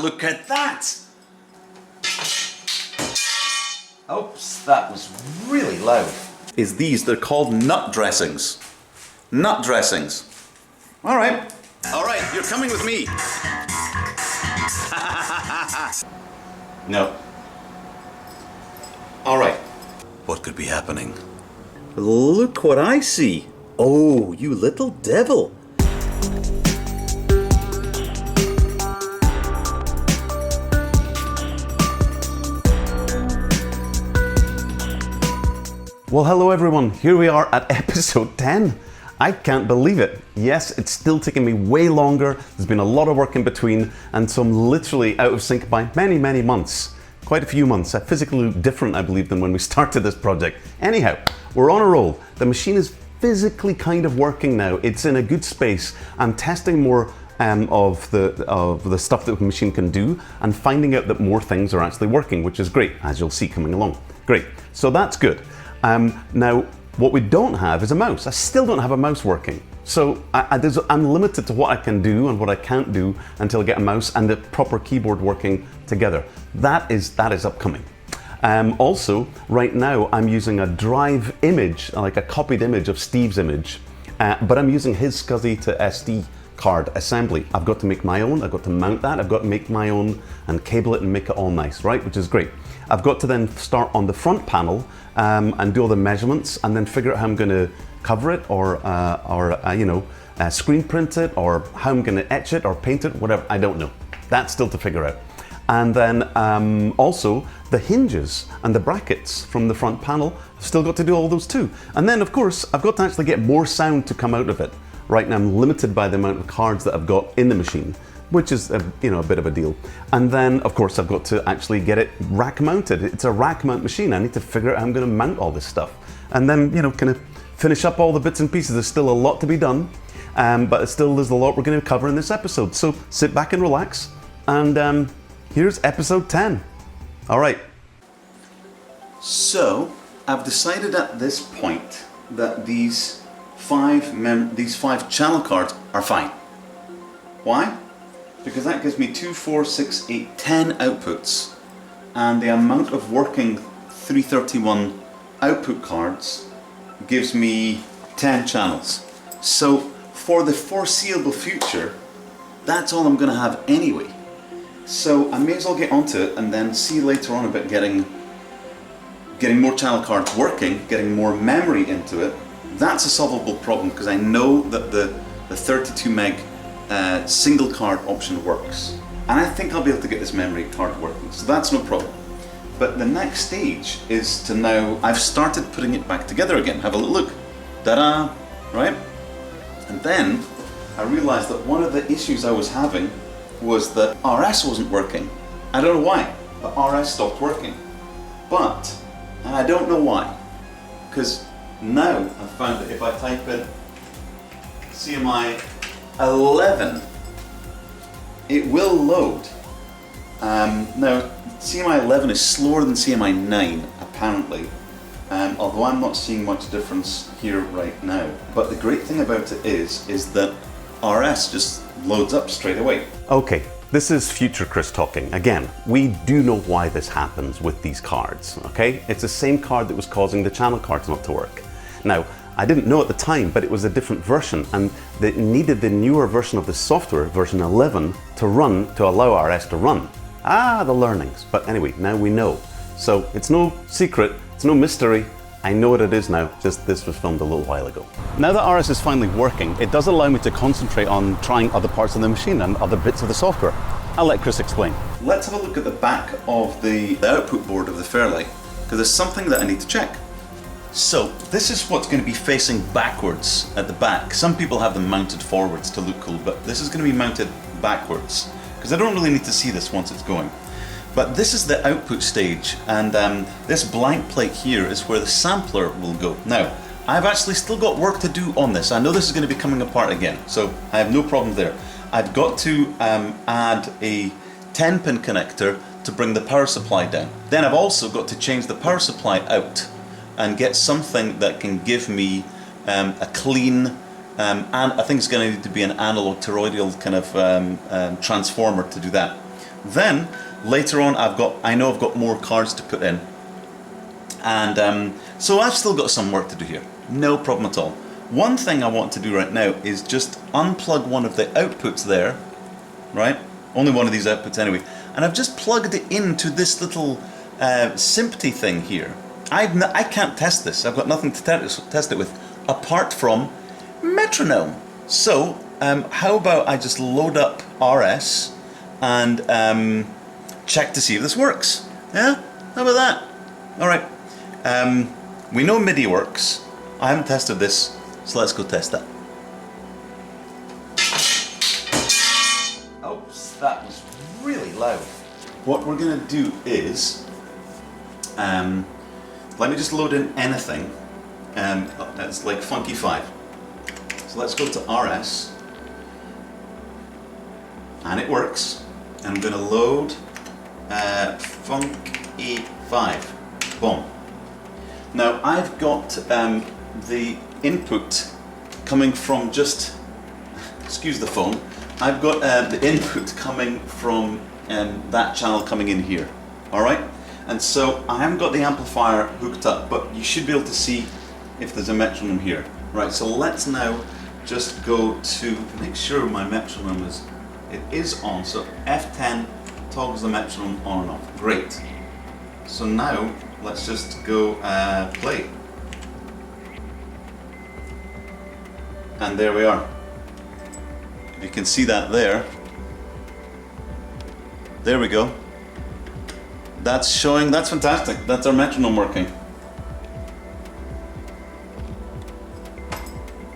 look at that! Oops, that was really loud. They're called nut dressings. Nut dressings. All right, you're coming with me. No. All right. What could be happening? Look what I see. Oh, you little devil. Well, hello everyone. Here we are at episode 10. I can't believe it. Yes, it's still taking me way longer. There's been a lot of work in between, and so I'm literally out of sync by many, many months. Quite a few months. I physically look different, I believe, than when we started this project. Anyhow, we're on a roll. The machine is physically kind of working now. It's in a good space. I'm testing more of the stuff that the machine can do and finding out that more things are actually working, which is great, as you'll see coming along. Great. So that's good. Now, what we don't have is a mouse. I still don't have a mouse working. So I'm limited to what I can do and what I can't do until I get a mouse and the proper keyboard working together. That is upcoming. Also, right now I'm using a drive image, like a copied image of Steve's image, but I'm using his SCSI to SD card assembly. I've got to make my own, I've got to mount that, I've got to make my own and cable it and make it all nice, right? Which is great. I've got to then start on the front panel and do all the measurements and then figure out how I'm going to cover it or screen print it or how I'm going to etch it or paint it, whatever, I don't know. That's still to figure out. And then also the hinges and the brackets from the front panel, I've still got to do all those too. And then of course, I've got to actually get more sound to come out of it. Right now I'm limited by the amount of cards that I've got in the machine, which is a bit of a deal. And then of course I've got to actually get it rack mounted. It's a rack mount machine. I need to figure out how I'm going to mount all this stuff. And then, kind of finish up all the bits and pieces. There's still a lot to be done, but there's a lot we're going to cover in this episode. So sit back and relax, and here's episode 10. All right. So I've decided at this point that these five channel cards are fine. Why? Because that gives me 2, 4, 6, 8, 10 outputs, and the amount of working 331 output cards gives me 10 channels. So for the foreseeable future, that's all I'm going to have anyway. So I may as well get onto it and then see later on about getting more channel cards working, getting more memory into it. That's a solvable problem because I know that the 32 meg single card option works. And I think I'll be able to get this memory card working, so that's no problem. But the next stage is to now, I've started putting it back together again. Have a little look. Ta-da! Right? And then I realized that one of the issues I was having was that RS wasn't working. I don't know why, but RS stopped working. And I don't know why, because now I've found that if I type in CMI 11, it will load. Now, CMI 11 is slower than CMI 9, apparently, although I'm not seeing much difference here right now. But the great thing about it is that RS just loads up straight away. Okay, this is future Chris talking. Again, we do know why this happens with these cards, okay? It's the same card that was causing the channel cards not to work. Now, I didn't know at the time, but it was a different version, and they needed the newer version of the software, version 11, to allow RS to run. The learnings. But anyway, now we know. So it's no secret, it's no mystery. I know what it is now, just this was filmed a little while ago. Now that RS is finally working, it does allow me to concentrate on trying other parts of the machine and other bits of the software. I'll let Chris explain. Let's have a look at the back of the output board of the Fairlight, because there's something that I need to check. So this is what's going to be facing backwards at the back. Some people have them mounted forwards to look cool, but this is going to be mounted backwards because I don't really need to see this once it's going. But this is the output stage, and this blank plate here is where the sampler will go. Now, I've actually still got work to do on this. I know this is going to be coming apart again, so I have no problem there. I've got to add a 10-pin connector to bring the power supply down. Then I've also got to change the power supply out and get something that can give me a clean, and I think it's going to need to be an analog toroidal kind of transformer to do that. Then later on I know I've got more cards to put in, and so I've still got some work to do here, no problem at all. One thing I want to do right now is just unplug one of the outputs there, right? Only one of these outputs anyway, and I've just plugged it into this little sympathy thing here. I can't test this, I've got nothing to test it with apart from metronome. So how about I just load up RS and check to see if this works. Yeah? How about that? Alright. We know MIDI works. I haven't tested this, so let's go test that. Oops, that was really loud. What we're going to do is, let me just load in anything. It's like Funky 5. So let's go to RS. And it works. And I'm going to load Funky 5. Boom. Now I've got the input coming from just, excuse the phone, I've got the input coming from that channel coming in here. Alright? And so I haven't got the amplifier hooked up, but you should be able to see if there's a metronome here. Right, so let's now just go to make sure my metronome is on. So F10 toggles the metronome on and off. Great. So now let's just go play. And there we are. You can see that there. There we go. That's showing, that's fantastic. That's our metronome working.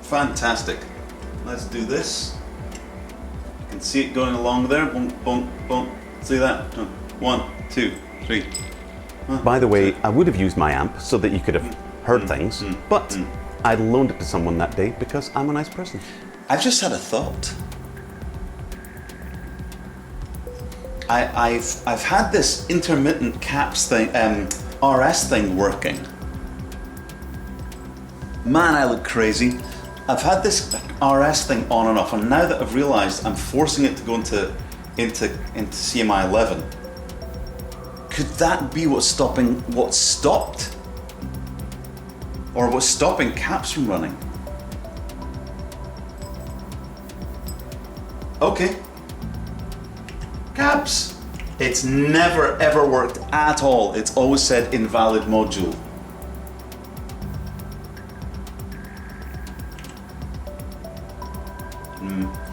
Fantastic. Let's do this. You can see it going along there. Boom, boom, boom. See that? 1, 2, 3. By the way, I would have used my amp so that you could have heard things, but I loaned it to someone that day because I'm a nice person. I've just had a thought. I've had this intermittent caps thing, RS thing working. Man, I look crazy. I've had this RS thing on and off, and now that I've realised I'm forcing it to go into CMI 11, could that be what's stopped? Or what's stopping caps from running? Okay. Caps. It's never ever worked at all. It's always said invalid module.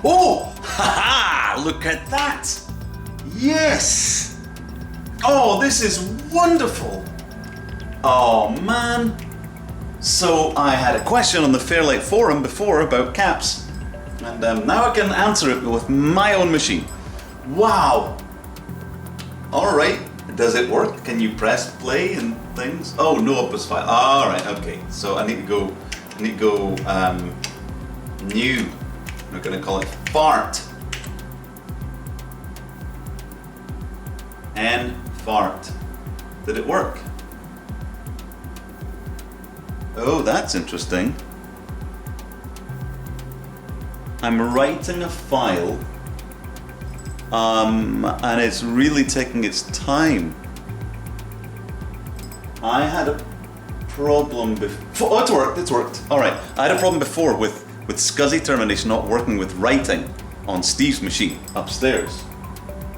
Oh! Haha! Look at that! Yes! Oh, this is wonderful! Oh man! So I had a question on the Fairlight forum before about caps, and now I can answer it with my own machine. Wow! Alright, does it work? Can you press play and things? Oh, no opus file. Alright, okay. So I need to go new. We're gonna call it fart. And fart. Did it work? Oh, that's interesting. I'm writing a file, and it's really taking its time. I had a problem before. Oh, it's worked. All right. I had a problem before with SCSI termination not working with writing on Steve's machine upstairs.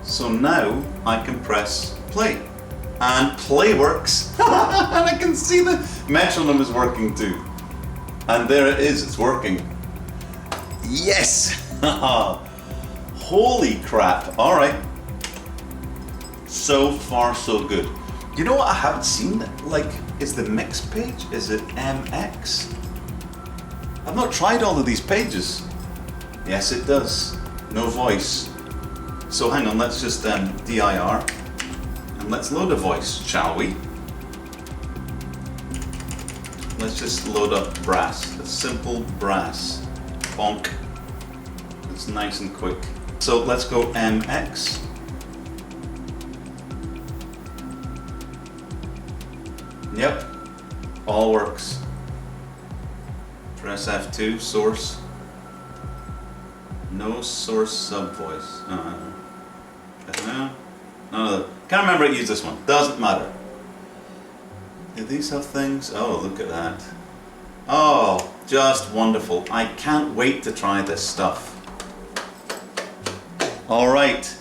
So now I can press play. And play works. And I can see the metronome is working too. And there it is, it's working. Yes! Holy crap. Alright. So far so good. You know what I haven't seen? Like, is the mix page? Is it MX? I've not tried all of these pages. Yes, it does. No voice. So hang on, let's just DIR. And let's load a voice, shall we? Let's just load up brass. A simple brass. Bonk. It's nice and quick. So let's go MX. Yep. All works. Press F2, source. No source sub voice. Can't remember I used this one. Doesn't matter. Do these have things? Oh, look at that. Oh, just wonderful. I can't wait to try this stuff. All right.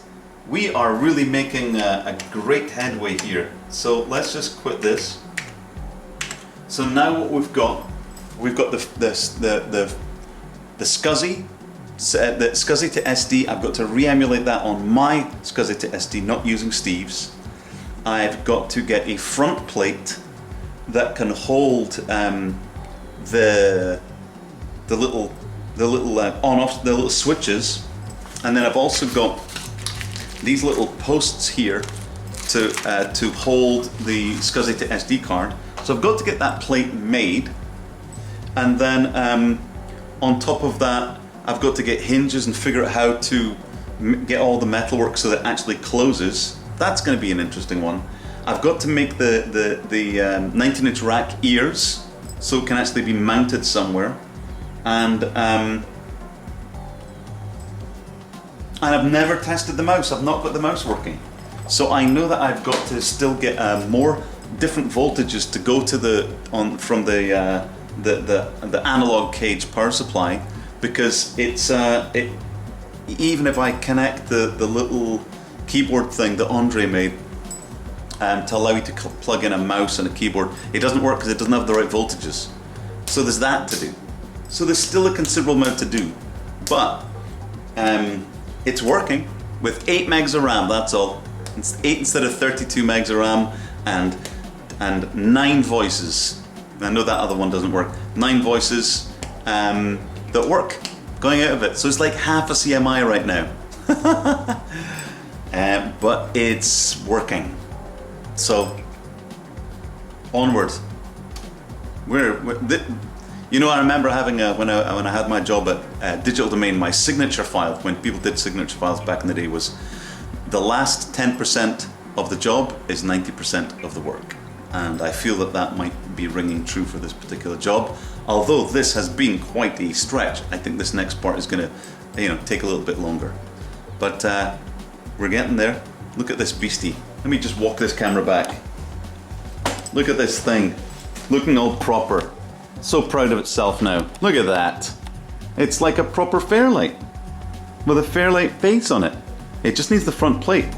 We are really making a great headway here. So let's just quit this. So now what we've got the SCSI, the SCSI to SD. I've got to re-emulate that on my SCSI to SD, not using Steve's. I've got to get a front plate that can hold the little on-off, the little switches, and then I've also got these little posts here to hold the SCSI to SD card. So I've got to get that plate made, and then on top of that I've got to get hinges and figure out how to get all the metalwork so that it actually closes. That's going to be an interesting one. I've got to make the 19-inch rack ears so it can actually be mounted somewhere, and I've never tested the mouse. I've not got the mouse working, so I know that I've got to still get more different voltages to go to from the analog cage power supply, because it's even if I connect the little keyboard thing that Andre made to allow you to plug in a mouse and a keyboard, it doesn't work because it doesn't have the right voltages. So there's that to do. So there's still a considerable amount to do, but it's working with 8 megs of RAM. That's all. It's 8 instead of 32 megs of RAM, and 9 voices. I know that other one doesn't work. 9 voices that work going out of it. So it's like half a CMI right now. But it's working. So onward. You know, I remember having when I had my job at Digital Domain, my signature file, when people did signature files back in the day, was the last 10% of the job is 90% of the work. And I feel that that might be ringing true for this particular job. Although this has been quite a stretch, I think this next part is going to, take a little bit longer. But we're getting there. Look at this beastie. Let me just walk this camera back. Look at this thing, looking all proper. So proud of itself now. Look at that. It's like a proper Fairlight with a Fairlight face on it. It just needs the front plate.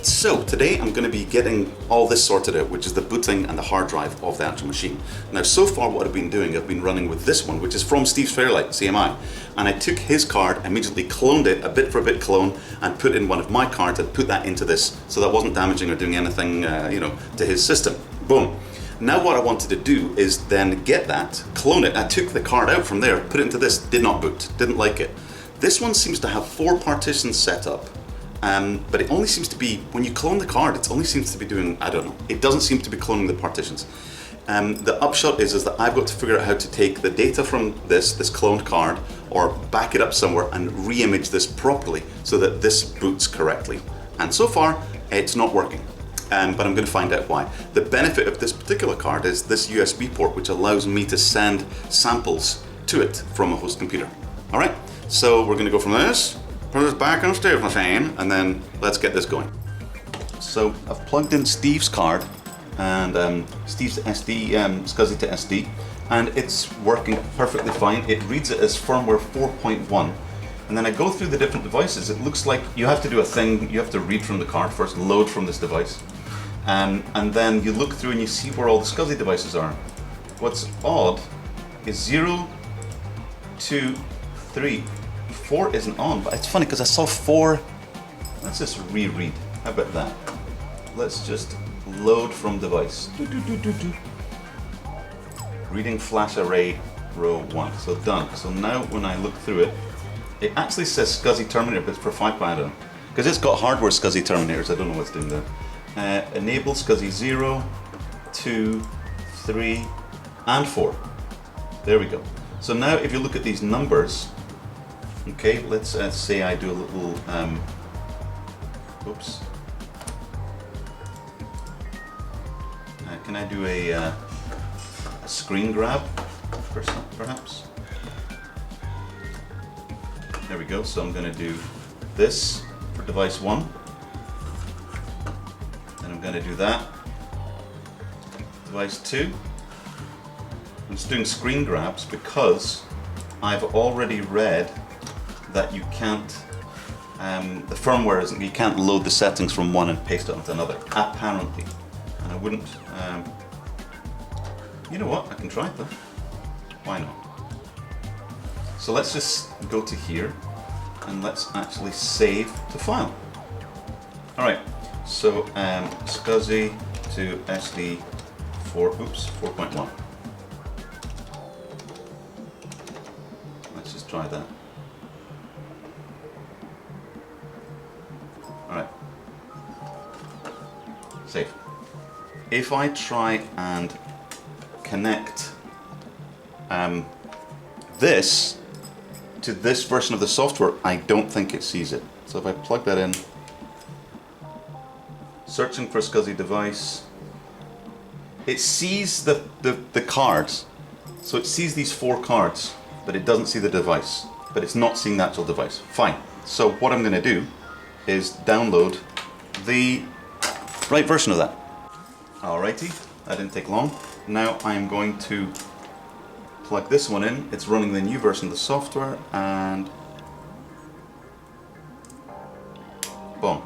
So today I'm going to be getting all this sorted out, which is the booting and the hard drive of the actual machine. Now so far what I've been doing, I've been running with this one, which is from Steve's Fairlight CMI, and I took his card, immediately cloned it, a bit for bit clone, and put in one of my cards and put that into this, so that wasn't damaging or doing anything to his system. Boom. Now what I wanted to do is then get that, clone it. I took the card out from there, put it into this, did not boot, didn't like it. This one seems to have 4 partitions set up. But it only seems to be, when you clone the card, it only seems to be doing, I don't know, it doesn't seem to be cloning the partitions. The upshot is that I've got to figure out how to take the data from this cloned card, or back it up somewhere and re-image this properly so that this boots correctly. And so far, it's not working. But I'm going to find out why. The benefit of this particular card is this USB port, which allows me to send samples to it from a host computer. All right, so we're going to go from this, put this back on Steve's machine, and then let's get this going. So I've plugged in Steve's card and Steve's SD, SCSI to SD, and it's working perfectly fine. It reads it as firmware 4.1. And then I go through the different devices. It looks like you have to do a thing. You have to read from the card first, load from this device, and then you look through and you see where all the SCSI devices are. What's odd is 0, 2, 3, 4 isn't on, but it's funny because I saw 4. Let's just reread. How about that? Let's just load from device. Reading flash array row 1. So done. So now when I look through it, it actually says SCSI terminator, but it's for 5 pattern. Because it's got hardware SCSI terminators, I don't know what's doing there. Enable SCSI 0, 2, 3, and 4. There we go. So now if you look at these numbers, okay, let's say I do a little, oops. Can I do a screen grab, perhaps? There we go. So I'm going to do this for device 1. Then I'm going to do that. Device 2. I'm just doing screen grabs because I've already read that you can't, the firmware isn't, you can't load the settings from one and paste it onto another, apparently. And I wouldn't, you know what, I can try it though. Why not? So let's just go to here and let's actually save the file. Alright, so SCSI to SD 4.1. Let's just try that. Alright. Save. If I try and connect this to this version of the software, I don't think it sees it. So if I plug that in, searching for SCSI device, it sees the cards. So it sees these 4 cards, but it doesn't see the device. But it's not seeing the actual device. Fine. So what I'm going to do is download the right version of that. Alrighty, that didn't take long. Now I'm going to plug this one in. It's running the new version of the software, and boom.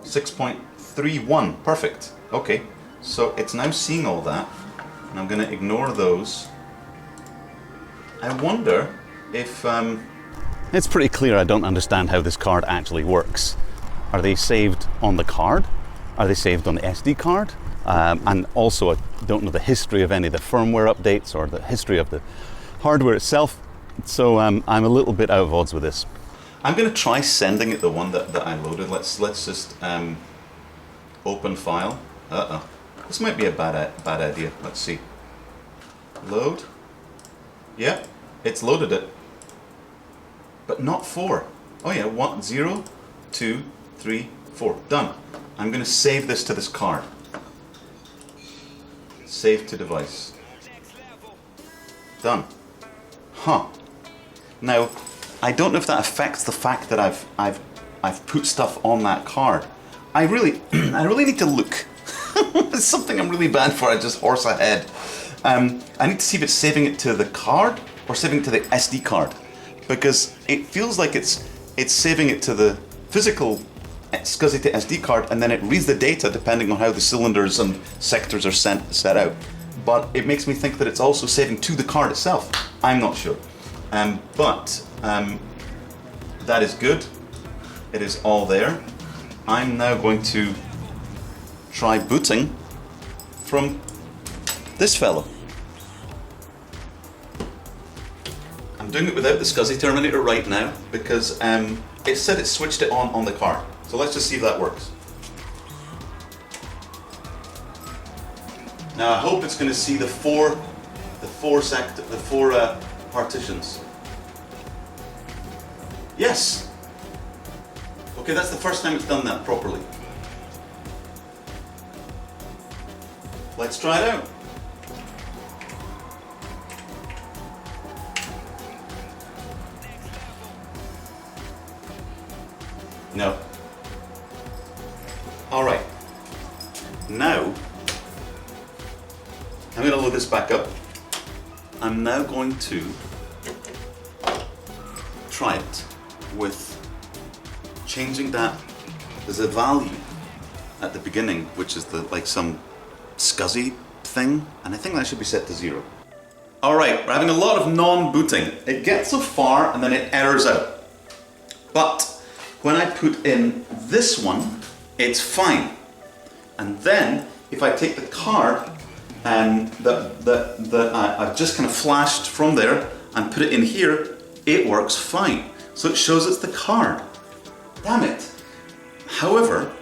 6.31, perfect. Okay, so it's now seeing all that, and I'm going to ignore those. I wonder if It's pretty clear I don't understand how this card actually works. Are they saved on the card? Are they saved on the SD card? And also I don't know the history of any of the firmware updates or the history of the hardware itself. So I'm a little bit out of odds with this. I'm going to try sending it the one that I loaded. Let's just open file. This might be a bad idea. Let's see. Load. Yeah, it's loaded it. But not 4. Oh yeah, 1, 0, 2, 3, 4. Done. I'm going to save this to this card. Save to device. Done. Huh. Now, I don't know if that affects the fact that I've put stuff on that card. I really need to look. It's something I'm really bad for. I just horse ahead. I need to see if it's saving it to the card or saving it to the SD card, because it feels like it's saving it to the physical SCSI to SD card, and then it reads the data depending on how the cylinders and sectors are set out. But it makes me think that it's also saving to the card itself. I'm not sure. But that is good. It is all there. I'm now going to try booting from this fellow. I'm doing it without the SCSI terminator right now because it said it switched it on the card. So let's just see if that works. Now I hope it's going to see the four partitions. Yes. Okay, that's the first time it's done that properly. Let's try it out. No. All right. Now, I'm going to load this back up. I'm now going to try it with changing that. There's a value at the beginning, which is like some SCSI thing, and I think that should be set to 0. All right, we're having a lot of non-booting. It gets so far and then it errors out. But when I put in this one, it's fine. And then if I take the card that I've just kind of flashed from there and put it in here, it works fine. So it shows it's the card. Damn it. However,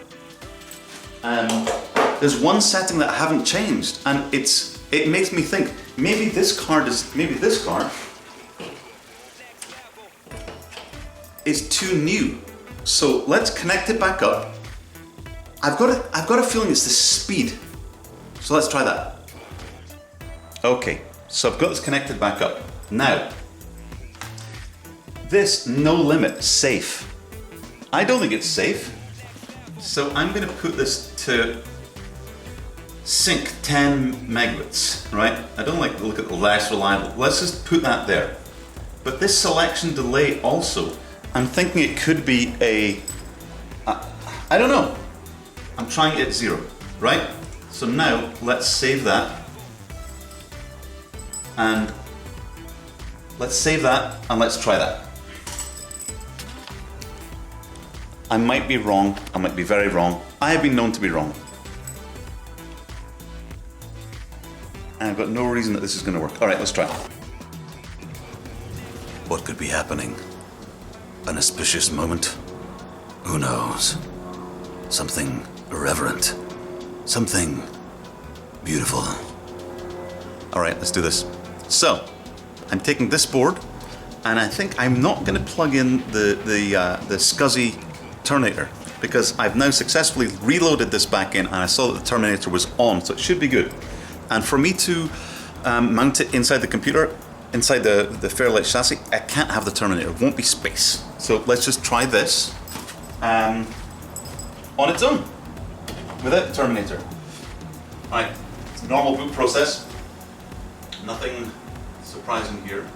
there's one setting that I haven't changed, and it makes me think maybe this card is too new. So let's connect it back up. I've got a feeling it's the speed. So let's try that. Okay, so I've got this connected back up. Now, this no limit safe. I don't think it's safe. So I'm going to put this to sync 10 megabits, right? I don't like to look at the less reliable. Let's just put that there. But this selection delay also, I'm thinking it could be I don't know. I'm trying it at 0, right? So now let's save that. And let's save that and let's try that. I might be wrong, I might be very wrong. I have been known to be wrong. And I've got no reason that this is going to work. All right, let's try. What could be happening? An auspicious moment? Who knows? Something irreverent. Something beautiful. All right, let's do this. So, I'm taking this board, and I think I'm not going to plug in the SCSI terminator, because I've now successfully reloaded this back in, and I saw that the terminator was on, so it should be good. And for me to mount it inside the computer, inside the Fairlight chassis, I can't have the terminator. It won't be space. So let's just try this on its own, without the terminator. All right, it's a normal boot process. Nothing surprising here.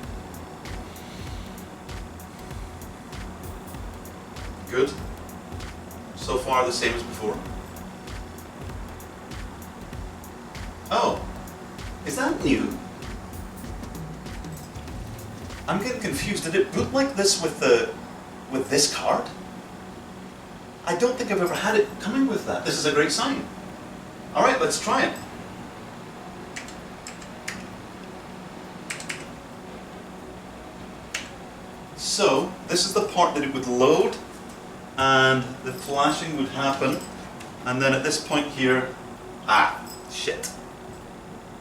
Good. So far the same as before. Oh, is that new? I'm getting confused. Did it boot like this with this card? I don't think I've ever had it coming with that. This is a great sign. All right, let's try it. So this is the part that it would load, and the flashing would happen, and then at this point here, shit.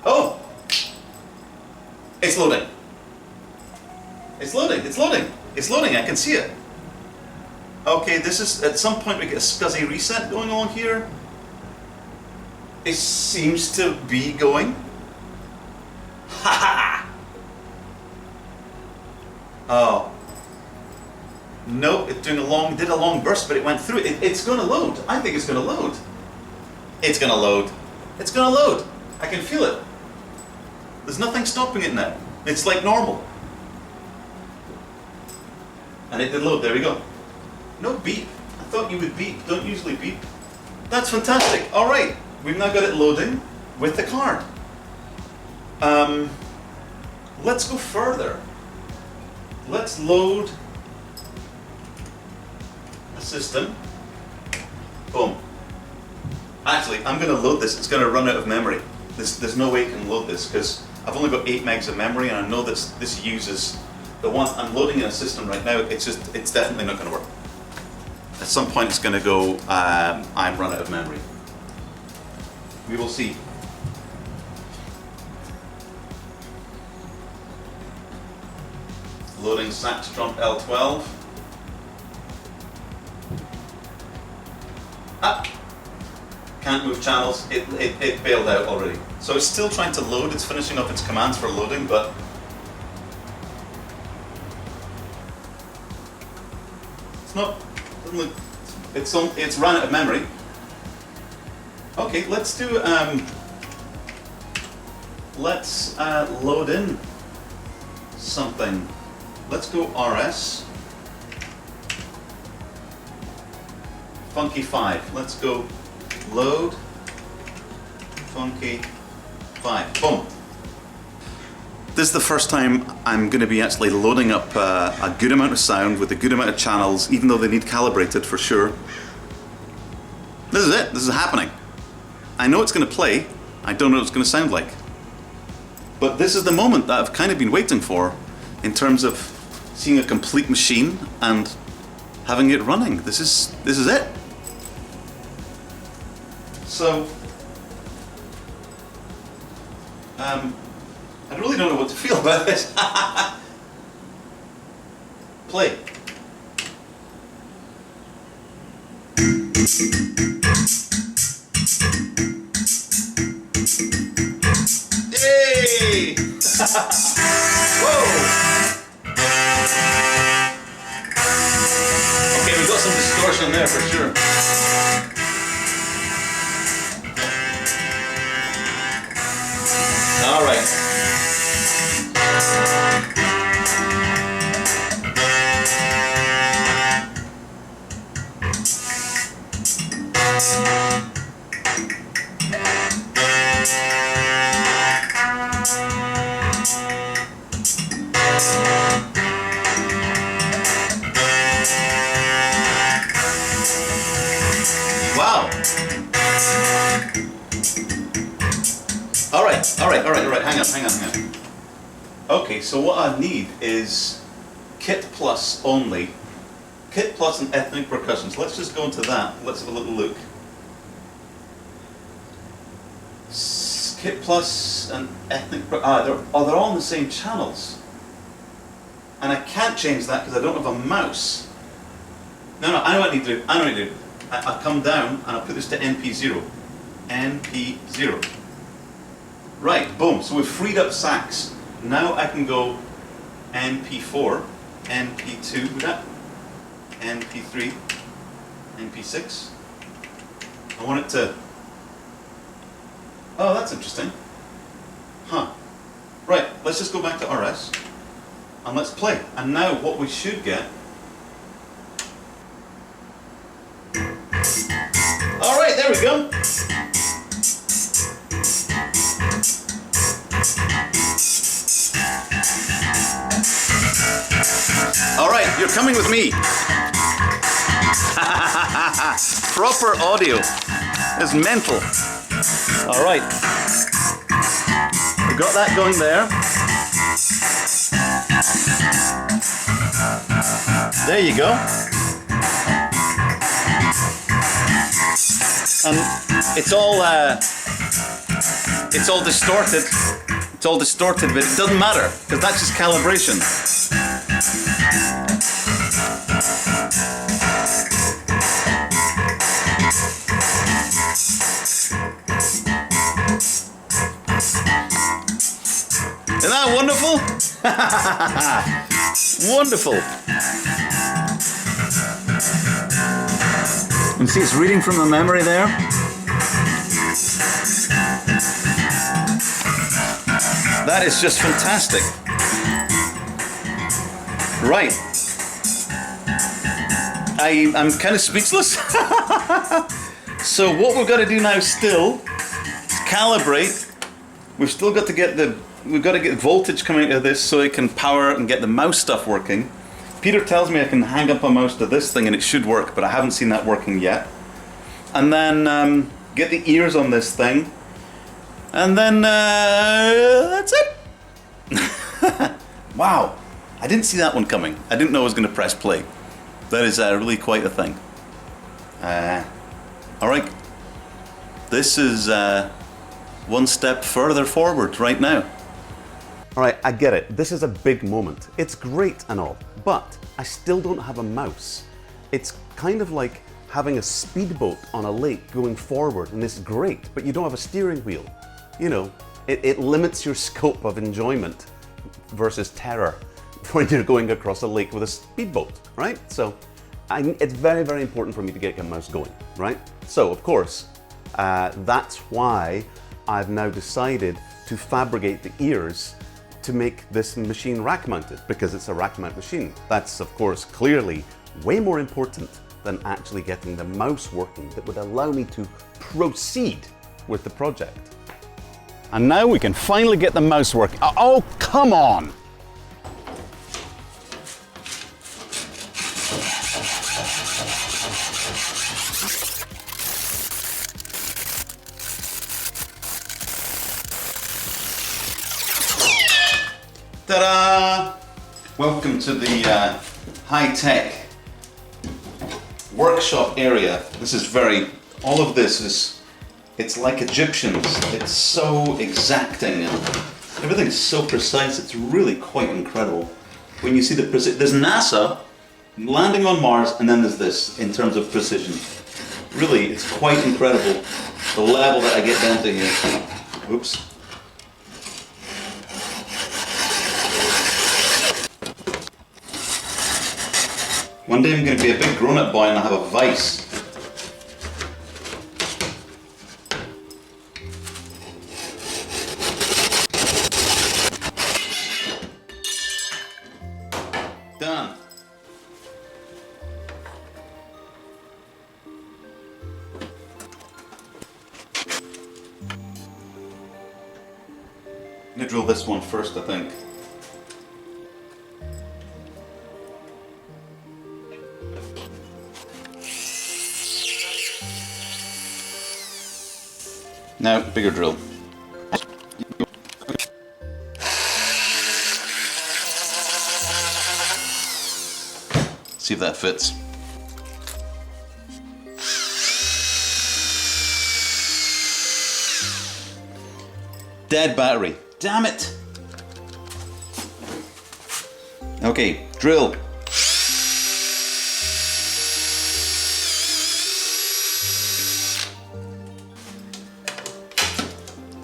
Oh! It's loading. It's loading, it's loading. It's loading, I can see it. Okay, this is, at some point we get a SCSI reset going on here. It seems to be going. Ha ha! Oh. No, it did a long burst, but it went through. It's going to load. I think it's going to load. It's going to load. It's going to load. I can feel it. There's nothing stopping it now. It's like normal. And it did load. There we go. No beep. I thought you would beep. Don't usually beep. That's fantastic. All right. We've now got it loading with the card. Let's go further. Let's load a system. Boom. Actually, I'm going to load this. It's going to run out of memory. There's no way it can load this because I've only got 8 megs of memory, and I know that this uses the one I'm loading in a system right now. It's definitely not going to work. At some point, it's going to go. I'm run out of memory. We will see. Loading Saxtron L12. Can't move channels. It bailed out already. So it's still trying to load. It's finishing up its commands for loading, but it's not. It's run out of memory. Okay, let's do. Let's load in something. Let's go RS. Funky 5. Let's go load Funky 5. Boom. This is the first time I'm going to be actually loading up a good amount of sound with a good amount of channels, even though they need calibrated for sure. This is it. This is happening. I know it's going to play. I don't know what it's going to sound like. But this is the moment that I've kind of been waiting for in terms of seeing a complete machine and having it running. This is it. So, I really don't know what to feel about this. Play. Hey! Whoa! Okay, we've got some distortion there for sure. All right. Wow. All right. Hang on. Okay, so what I need is Kit Plus only. Kit Plus and Ethnic Percussions. Let's just go into that. Let's have a little look. Kit Plus and Ethnic they're all on the same channels. And I can't change that because I don't have a mouse. No, I know what I need to do. I'll come down and I'll put this to NP0. NP0. Right, boom. So we've freed up sax. Now I can go NP4, NP2, NP3, NP6. I want it to... Oh, that's interesting. Huh. Right, let's just go back to RS and let's play. And now what we should get... Alright, there we go. Alright, you're coming with me. Proper audio. It's mental. Alright. We've got that going there. There you go. And it's all distorted. It's all distorted, but it doesn't matter because that's just calibration. Isn't that wonderful? Wonderful. You see it's reading from the memory there. That is just fantastic. Right. I'm kind of speechless. So what we've got to do now still is calibrate. We've still got to get voltage coming out of this so it can power and get the mouse stuff working. Peter tells me I can hang up a mouse to this thing and it should work, but I haven't seen that working yet. And then get the ears on this thing. And then that's it. Wow, I didn't see that one coming. I didn't know I was going to press play. That is really quite a thing. Alright, this is one step further forward right now. Alright, I get it. This is a big moment. It's great and all, but I still don't have a mouse. It's kind of like having a speedboat on a lake going forward, and it's great, but you don't have a steering wheel. You know, it limits your scope of enjoyment versus terror when you're going across a lake with a speedboat, right? So it's very, very important for me to get a mouse going, right? So, of course, that's why I've now decided to fabricate the ears to make this machine rack mounted, because it's a rack mount machine. That's, of course, clearly way more important than actually getting the mouse working that would allow me to proceed with the project. And now we can finally get the mouse working. Oh, come on! Ta-da! Welcome to the high-tech workshop area. This is all of this is, it's like Egyptians. It's so exacting and everything's so precise. It's really quite incredible. When you see the precision, there's NASA landing on Mars, and then there's this in terms of precision. Really, it's quite incredible the level that I get down to here. Oops. One day I'm going to be a big grown-up boy and I'll have a vice. Done. I'm going to drill this one first, I think. Now, bigger drill. See if that fits. Dead battery. Damn it! Okay, drill.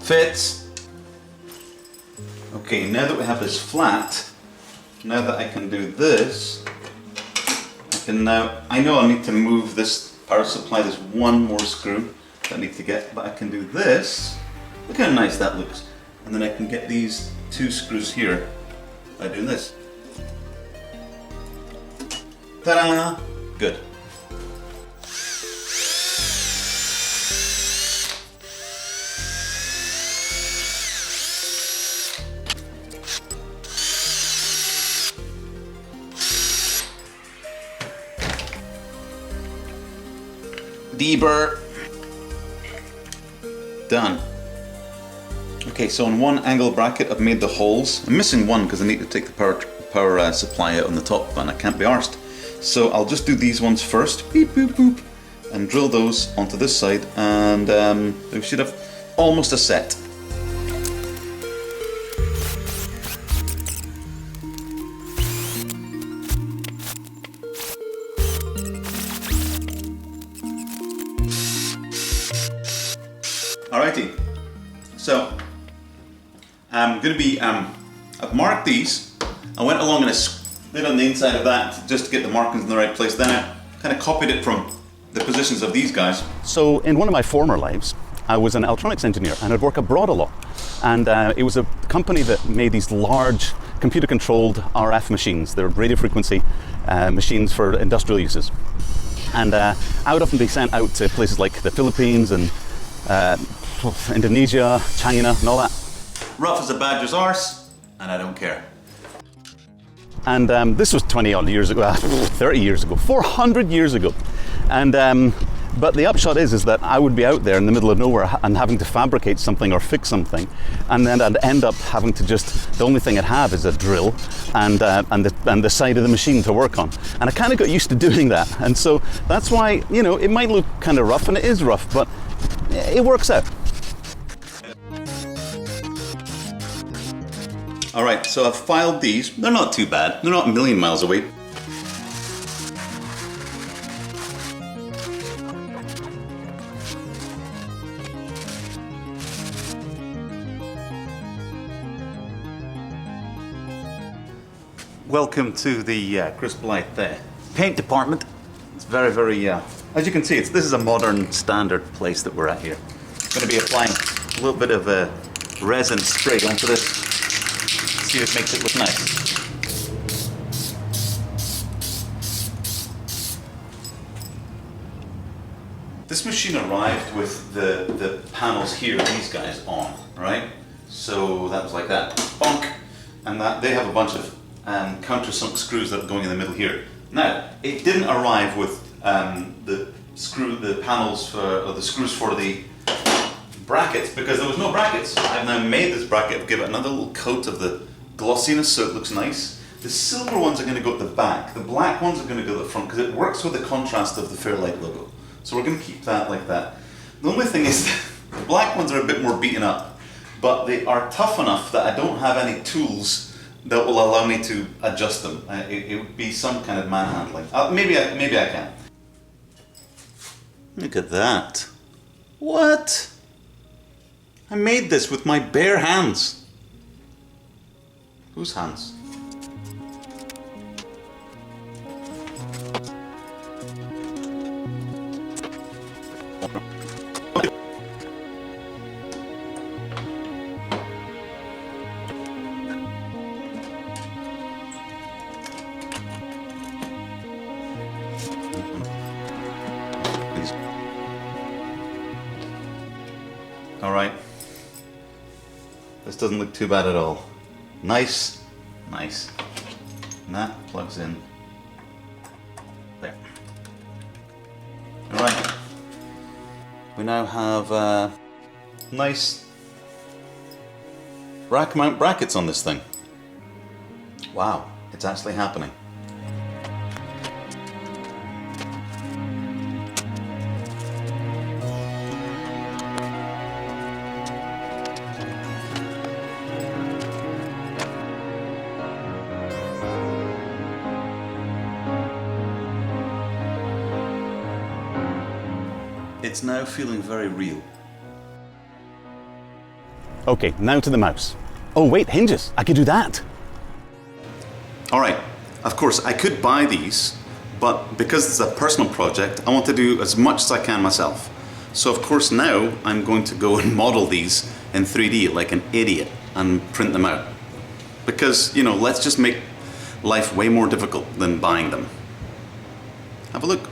Fits. Okay, now that we have this flat, now that I can do this, I know I need to move this power supply. There's one more screw that I need to get, but I can do this. Look how nice that looks. And then I can get these two screws here by doing this. Ta-da! Good. Deburr. Done. Okay, so on one angle bracket I've made the holes. I'm missing one because I need to take the power supply out on the top, and I can't be arsed. So I'll just do these ones first, beep boop boop, and drill those onto this side, and we should have almost a set. Alrighty, so I'm going to be, I've marked these. I went along and I slid on the inside of that just to get the markings in the right place. Then I kind of copied it from the positions of these guys. So in one of my former lives, I was an electronics engineer and I'd work abroad a lot. And it was a company that made these large computer-controlled RF machines. They're radio frequency machines for industrial uses. And I would often be sent out to places like the Philippines and Indonesia, China, and all that. Rough as a badger's arse, and I don't care. And this was 20 odd years ago, 30 years ago, 400 years ago. And but the upshot is that I would be out there in the middle of nowhere and having to fabricate something or fix something, and then I'd end up having to the only thing I'd have is a drill and the side of the machine to work on. And I kind of got used to doing that, and so that's why, you know, it might look kind of rough, and it is rough, but it works out. Alright, so I've filed these. They're not too bad. They're not a million miles away. Welcome to the Cris Blyth paint department. It's very, very, as you can see, this is a modern standard place that we're at here. I'm going to be applying a little bit of resin spray onto this. See if it makes it look nice. This machine arrived with the panels here, these guys on, right? So that was like that, bonk, and that they have a bunch of countersunk screws that are going in the middle here. Now, it didn't arrive with the panels or the screws for the brackets because there was no brackets. I've now made this bracket, give it another little coat of the glossiness so it looks nice. The silver ones are going to go at the back. The black ones are going to go at the front because it works with the contrast of the Fairlight logo. So we're going to keep that like that. The only thing is the black ones are a bit more beaten up, but they are tough enough that I don't have any tools that will allow me to adjust them. It would be some kind of manhandling. Maybe I can. Look at that. What? I made this with my bare hands. Whose hands? This doesn't look too bad at all. Nice, nice. And that plugs in there. Alright. We now have nice rack mount brackets on this thing. Wow, it's actually happening. It's now feeling very real. Okay, now to the mouse. Oh wait, hinges, I could do that. Alright, of course I could buy these, but because it's a personal project, I want to do as much as I can myself. So of course now I'm going to go and model these in 3D like an idiot and print them out. Because, you know, let's just make life way more difficult than buying them. Have a look.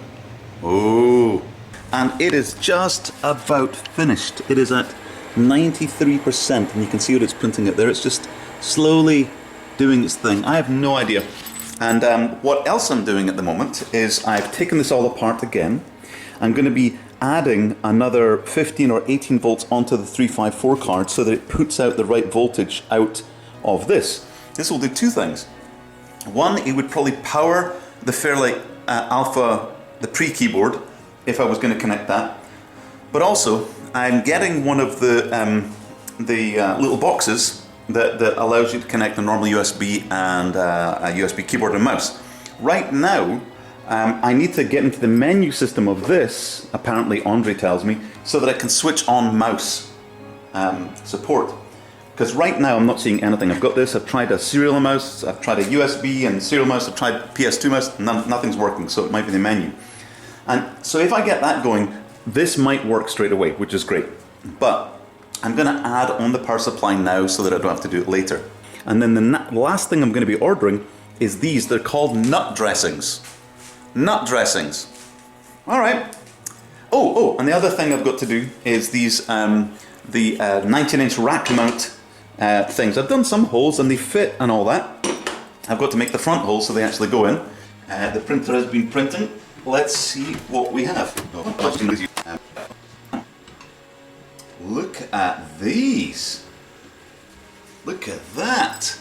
Oh, and it is just about finished. It is at 93%, and you can see what it's printing out there. It's just slowly doing its thing. I have no idea. And what else I'm doing at the moment is I've taken this all apart again. I'm going to be adding another 15 or 18 volts onto the 354 card so that it puts out the right voltage out of this. This will do two things. One, it would probably power the Fairlight Alpha, the pre-keyboard, if I was going to connect that. But also, I'm getting one of the little boxes that allows you to connect a normal USB and a USB keyboard and mouse. Right now, I need to get into the menu system of this, apparently Andre tells me, so that I can switch on mouse support. Because right now I'm not seeing anything. I've got this, I've tried a serial mouse, I've tried a USB and serial mouse, I've tried PS2 mouse, nothing's working, so it might be the menu. And so if I get that going, this might work straight away, which is great. But I'm going to add on the power supply now so that I don't have to do it later. And then the last thing I'm going to be ordering is these. They're called nut dressings. Nut dressings. All right. Oh, and the other thing I've got to do is these the 19-inch rack mount things. I've done some holes and they fit and all that. I've got to make the front holes so they actually go in. The printer has been printing. Let's see what we have. Look at these. Look at that.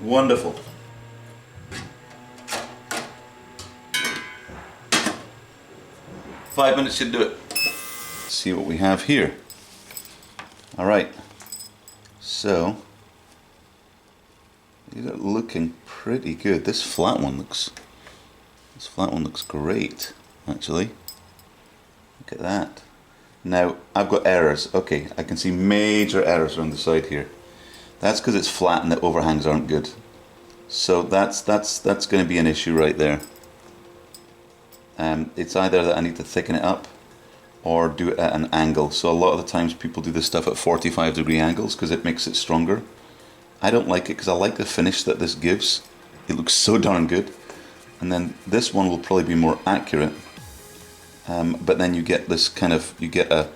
Wonderful. Five minutes should do it. Let's see what we have here. All right. So, these are looking pretty good. This flat one looks great, actually. Look at that. Now, I've got errors. Okay, I can see major errors around the side here. That's because it's flat and the overhangs aren't good. So that's going to be an issue right there. It's either that I need to thicken it up or do it at an angle. So a lot of the times people do this stuff at 45-degree angles because it makes it stronger. I don't like it because I like the finish that this gives. It looks so darn good. And then this one will probably be more accurate. But then you get this kind of, you get a,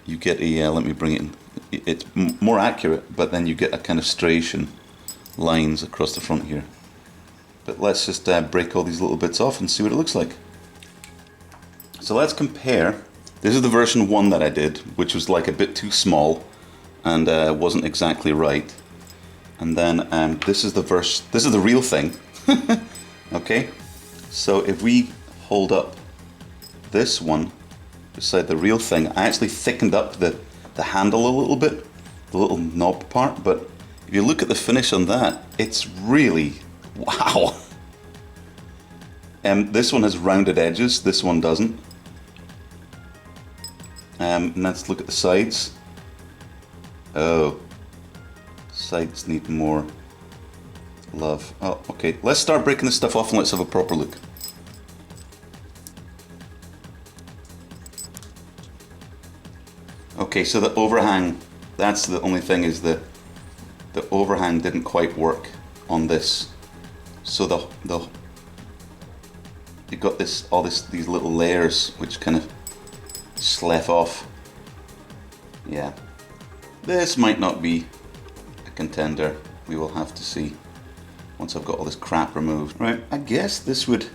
let me bring it in. It's more accurate, but then you get a kind of striation lines across the front here. But let's just break all these little bits off and see what it looks like. So let's compare. This is the version 1 that I did, which was like a bit too small and wasn't exactly right. And then this is the real thing. Okay, so if we hold up this one beside the real thing, I actually thickened up the handle a little bit, the little knob part, but if you look at the finish on that, it's really, wow. This one has rounded edges, this one doesn't. And let's look at the sides. Oh, sides need more love. Oh, okay, let's start breaking this stuff off and let's have a proper look. Okay, so the overhang, that's the only thing, is that the overhang didn't quite work on this. So you got these little layers which kind of slough off. Yeah, this might not be a contender. We will have to see once I've got all this crap removed. Right, I guess this would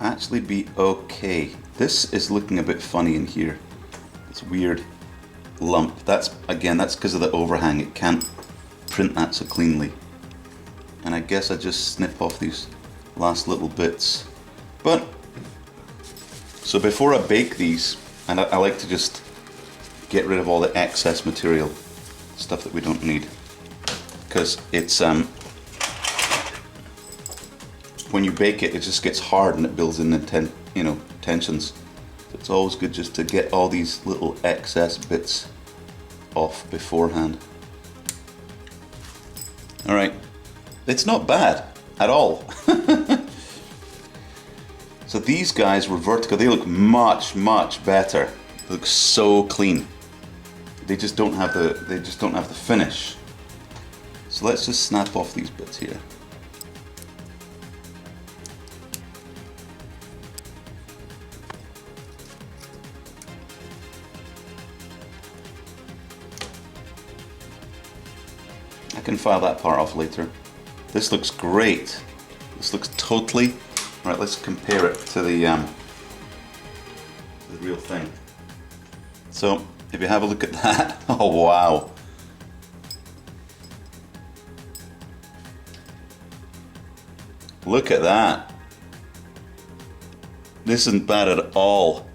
actually be okay. This is looking a bit funny in here. It's weird lump. That's, again, that's because of the overhang. It can't print that so cleanly. And I guess I just snip off these last little bits. But, so before I bake these, and I like to just get rid of all the excess material, stuff that we don't need. Because it's, when you bake it, it just gets hard and it builds in the tensions. So it's always good just to get all these little excess bits off beforehand. All right, it's not bad at all. So these guys were vertical. They look much, much better. They look so clean. They just don't have the finish. So let's just snap off these bits here. I can file that part off later. This looks great. This looks totally... Right, let's compare it to the real thing. So, if you have a look at that, oh wow. Look at that. This isn't bad at all.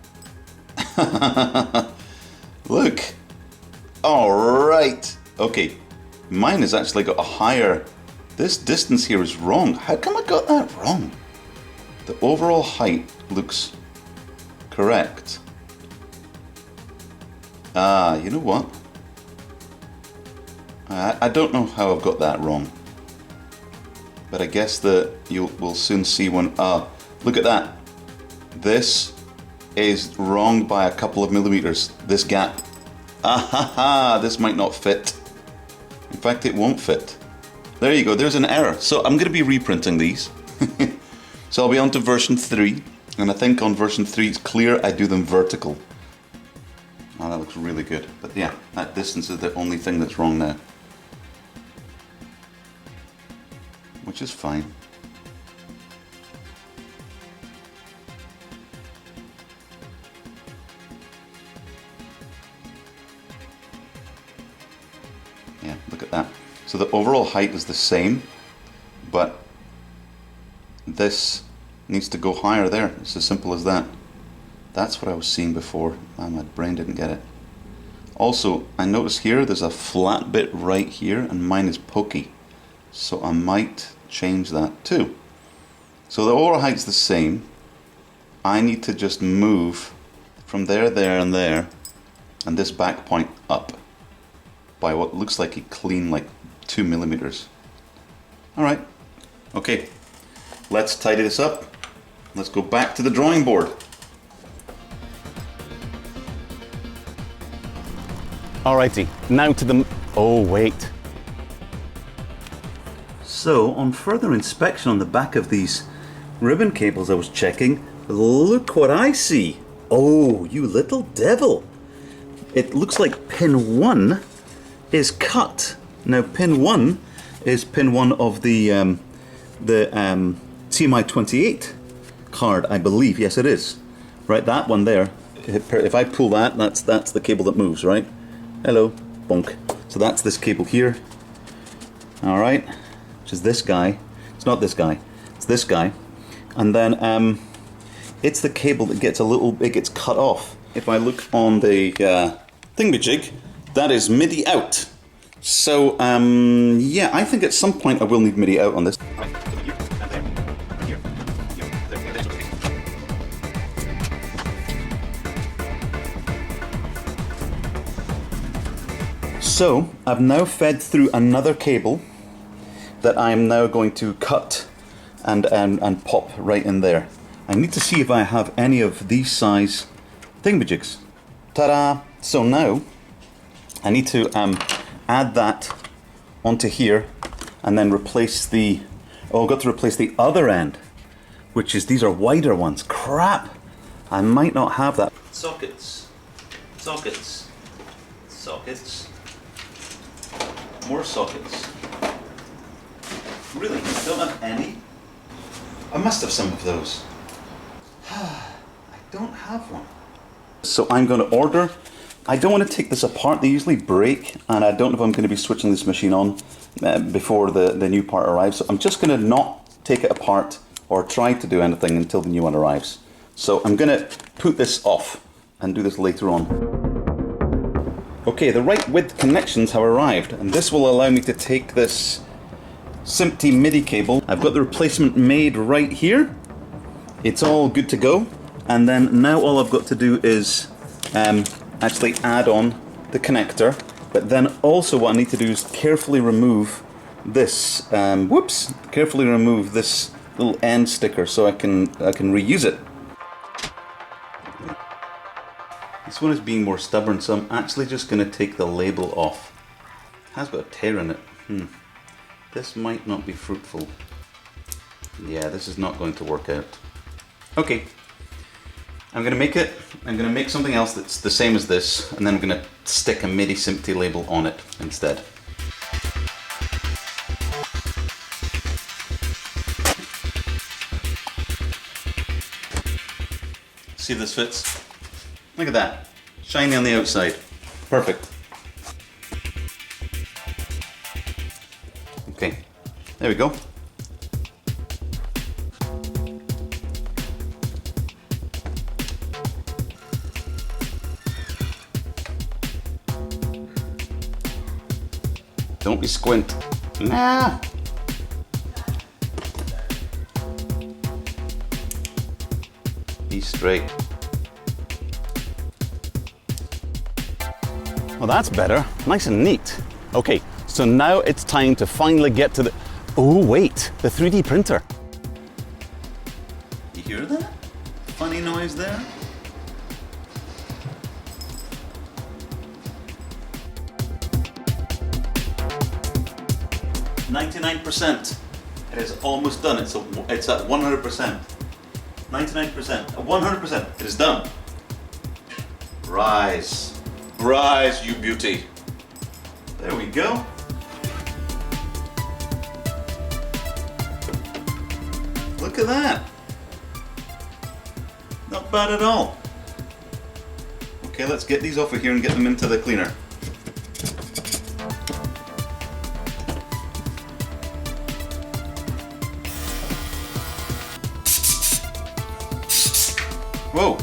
Look. Alright. Okay. Mine has actually got a higher... This distance here is wrong. How come I got that wrong? The overall height looks correct. Ah, you know what? I don't know how I've got that wrong. But I guess that we'll soon see when... look at that. This is wrong by a couple of millimeters. This gap. Ah ha ha! This might not fit. In fact, it won't fit. There you go, there's an error. So I'm going to be reprinting these. So I'll be on to version 3. And I think on version 3 it's clear I do them vertical. Oh, that looks really good. But yeah, that distance is the only thing that's wrong now. Which is fine. Yeah, look at that. So the overall height is the same, but this needs to go higher there. It's as simple as that. That's what I was seeing before. My brain didn't get it. Also, I notice here there's a flat bit right here and mine is pokey. So I might change that too. So the overall height's the same. I need to just move from there, there and there and this back point up by what looks like a clean 2 millimeters. Alright, okay, let's tidy this up. Let's go back to the drawing board. Alrighty, now to the... Oh, wait. So, on further inspection on the back of these ribbon cables I was checking, look what I see. Oh, you little devil. It looks like pin 1 is cut. Now pin 1 is pin 1 of the CMI 28 card, I believe. Yes, it is. Right, that one there. If I pull that, that's the cable that moves, right? Hello, bonk. So that's this cable here. All right, which is this guy. It's not this guy. It's this guy. And then it's the cable that gets it gets cut off. If I look on the thingamajig, that is MIDI out. So yeah, I think at some point I will need MIDI out on this. So I've now fed through another cable that I'm now going to cut and pop right in there. I need to see if I have any of these size thingamajigs. Ta-da! So now I need to add that onto here and then replace the... Oh, I've got to replace the other end, which is, these are wider ones. Crap! I might not have that. Sockets, sockets, sockets, more sockets. Really? I don't have any? I must have some of those. I don't have one. So I'm going to order. I don't want to take this apart. They usually break, and I don't know if I'm going to be switching this machine on before the new part arrives. So I'm just going to not take it apart or try to do anything until the new one arrives. So I'm going to put this off and do this later on. Okay, the right width connections have arrived, and this will allow me to take this SMPTE MIDI cable. I've got the replacement made right here. It's all good to go. And then now all I've got to do is actually add on the connector. But then also what I need to do is carefully remove this, carefully remove this little end sticker so I can reuse it. This one is being more stubborn, so I'm actually just going to take the label off. It has got a tear in it. This might not be fruitful. Yeah, this is not going to work out. Okay, I'm going to make something else that's the same as this, and then I'm going to stick a MIDI SMPTE label on it instead. See if this fits. Look at that, shiny on the outside. Perfect. Okay, there we go. Don't be squint. Nah. Be straight. Well, that's better. Nice and neat. Okay, so now it's time to finally get to the... Oh, wait, the 3D printer. You hear that? Funny noise there? %. It is almost done. It's at 100%. 99%. 100%. It is done. Rise. Rise, you beauty. There we go. Look at that. Not bad at all. Okay, let's get these off of here and get them into the cleaner. Whoa,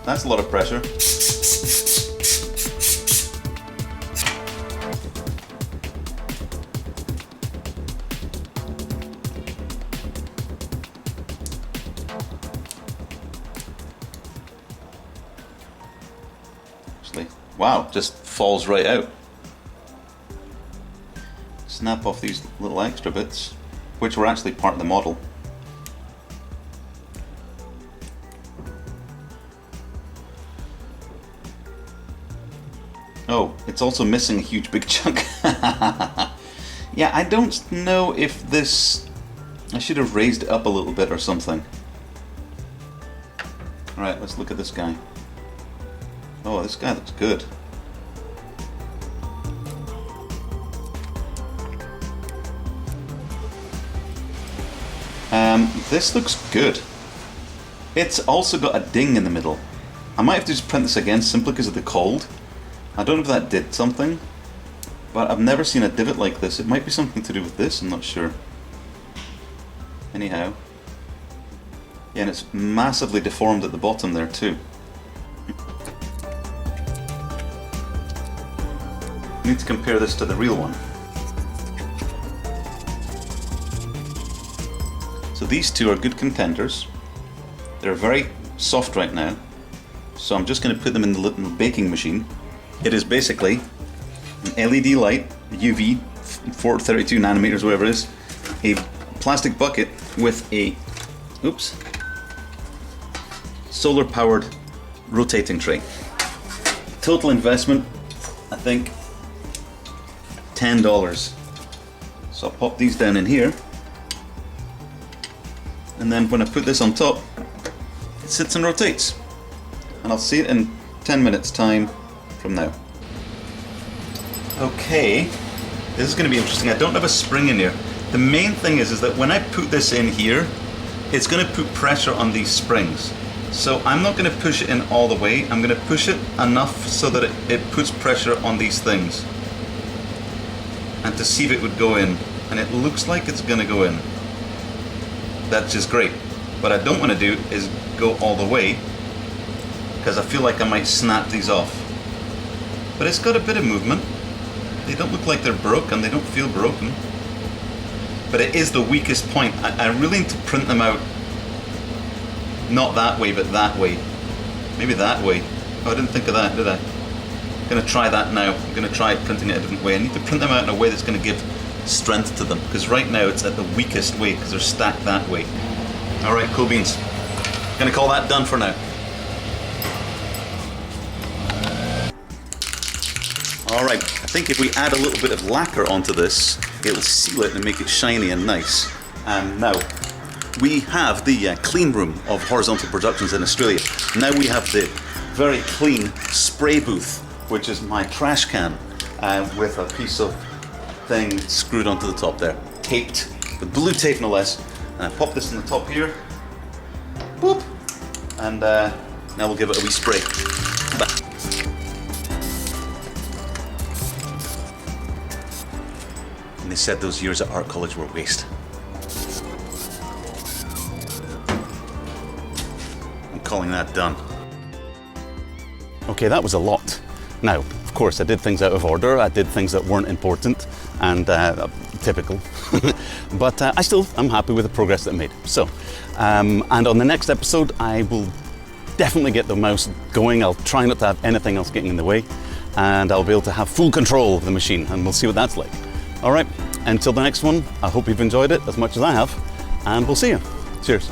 that's a lot of pressure. Actually, wow, just falls right out. Snap off these little extra bits, which were actually part of the model. Oh, it's also missing a huge big chunk. Yeah, I don't know if this... I should have raised it up a little bit or something. Alright, let's look at this guy. Oh, this guy looks good. This looks good. It's also got a ding in the middle. I might have to just print this again simply because of the cold. I don't know if that did something, but I've never seen a divot like this. It might be something to do with this, I'm not sure. Anyhow. Yeah, and it's massively deformed at the bottom there too. I need to compare this to the real one. So these two are good contenders. They're very soft right now. So I'm just going to put them in the little baking machine. It is basically an LED light, UV, 432 nanometers, whatever it is, a plastic bucket with a, solar powered rotating tray. Total investment, I think, $10. So I'll pop these down in here, and then when I put this on top, it sits and rotates. and I'll see it in 10 minutes time from now. Okay, this is going to be interesting. I don't have a spring in here. The main thing is that when I put this in here, it's going to put pressure on these springs. So I'm not going to push it in all the way. I'm going to push it enough so that it puts pressure on these things. And to see if it would go in. And it looks like it's going to go in. That's just great. What I don't want to do is go all the way, because I feel like I might snap these off. But it's got a bit of movement. They don't look like they're broken, they don't feel broken. But it is the weakest point. I really need to print them out, not that way, but that way. Maybe that way. Oh, I didn't think of that, did I? I'm going to try that now. I'm going to try printing it a different way. I need to print them out in a way that's going to give strength to them, because right now it's at the weakest way, because they're stacked that way. Alright, cool beans. I'm going to call that done for now. Alright, I think if we add a little bit of lacquer onto this, it'll seal it and make it shiny and nice. And now, we have the clean room of Horizontal Productions in Australia. Now we have the very clean spray booth, which is my trash can, with a piece of thing screwed onto the top there. Taped, with blue tape no less. And I pop this on the top here. Boop! And now we'll give it a wee spray. And they said those years at art college were waste. I'm calling that done. Okay, that was a lot. Now, of course, I did things out of order. I did things that weren't important and typical. But I'm happy with the progress that I made. So, and on the next episode, I will definitely get the mouse going. I'll try not to have anything else getting in the way, and I'll be able to have full control of the machine, and we'll see what that's like. All right, until the next one, I hope you've enjoyed it as much as I have, and we'll see you. Cheers.